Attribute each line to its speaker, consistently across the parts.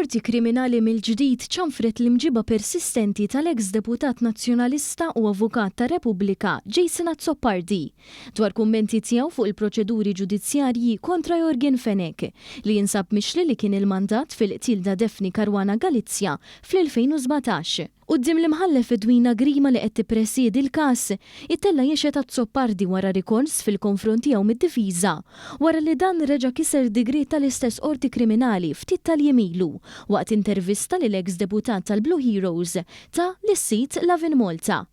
Speaker 1: Qorti Kriminali mill-ġdid ċanfret l-imġiba persistenti tal-eks deputat nazzjonalista u avukat ta' Repubblika Jason Azzopardi dwar kummenti tiegħu fuq il-proċeduri ġudizzjarji kontra Jorgen Fenech li jinsab mixli li kien il-mandat fil-qtil ta' Daphne Caruana Galizia fl-2017. Quddiem l-imħallef Edwina Grima li qed tippresjedi l-każ, ittella jiexet Azzopardi wara rikors fil-konfront tiegħu mid-difiża wara li dan reġa' kiser digrit tal-istess qorti kriminali ftit tal-jemilu waqt intervista lil eks deputat tal-Blue Heroes ta' l-sit Lavin Malta.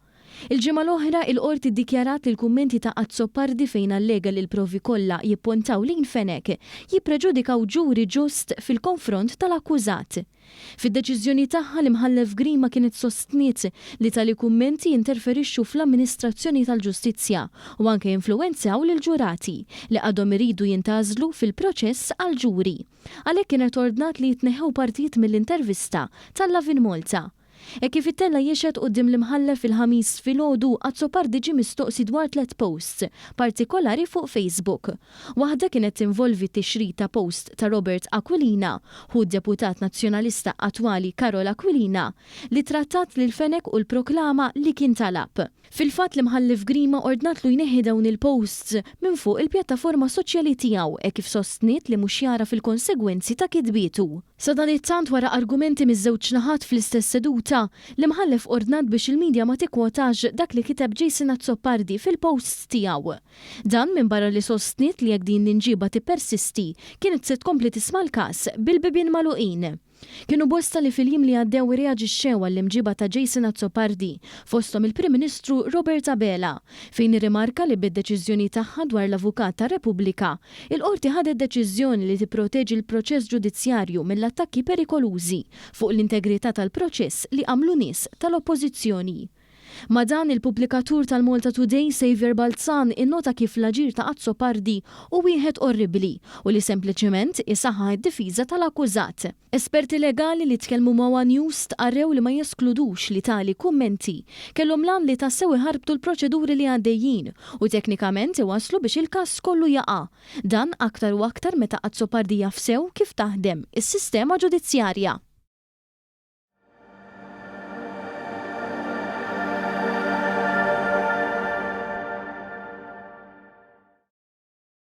Speaker 1: Il-ġimgħa l-oħra il-qorti ddikjarat li l-kummenti ta' Azzopardi fejn allega li l-provi kollha jippuntaw lejn Fenech jippreġudikaw ġuri ġust fil-konfront tal-akkużat. Fid-deċiżjoni tagħha l-imħallef Grima kienet sostniet li tali kummenti jinterferixxu fl-amministrazzjoni tal-ġustizzja u anke jinfluwenzaw lil ġurati li għadhom iridu jintgħażlu fil-proċess għal ġuri. Għalhekk kienet ordnat li jitneħħew partit mill-intervista tal-Lavin Malta. Kif ittella jiexet quddiem l-imħallef il-ħamis filgħodu Azzopardi ġie mistoqsi dwar 3 posts partikolari fuq Facebook. Waħda kienet tinvolvi t-tixrid ta' post ta' Robert Aquilina, hu deputat nazzjonalista attwali Karol Aquilina, li trattat lil Fenech u l-proklama li kien talab. Fil-fatt l-imħallef Grima ordnatlu jneħħi dawn il-posts minn fuq il-pjattaforma soċjali tiegħu kif sostniet li mhux jara fil-konsegwenzi ta' kidbietu. Sa dan it-tant wara argumenti miż-żewġ naħat fl-istess seduta, l-imħallef ordnat biex il-medja ma tikkwotax dak li kiteb Jason Azzopardi fil-posts tiegħu. Dan minn barra li sostniet li jekk din l-inġiba tippersisti kienet se tkompli tisma' l-każ bil-bibien magħluqin. Kienu bosta li fil-jiem li għaddew reaġixxew għall-imġiba ta' Jason Azzopardi fosthom il-Prim Ministru Robert Abela fejn irrimarka li bid-deċiżjoni tagħha dwar l-Avukat ta' Repubblika, il-qorti ħadet deċiżjoni li tipproteġi l-proċess ġudizzjarju mill-attakki perikolużi fuq l-integrità tal-proċess li għamlu nies tal-Oppożizzjoni. Ma dan il-pubblikatur tal-Malta Today Xavier Balzan innota kif l-aġir ta' Azzopardi u wieħed orribli u li sempliċement isaħħa d-difiża tal-akkużat. Esperti legali li tkellmu ma' News tqarrew li ma jeskludux li tali kummenti kellhom lan li tassew iħarbtu l-proċeduri li għaddejjin u teknikament iwasslu biex il-każ kollu jaqa'. Dan aktar u aktar meta Azzopardi jaf sew kif taħdem is-sistema ġudizzjarja.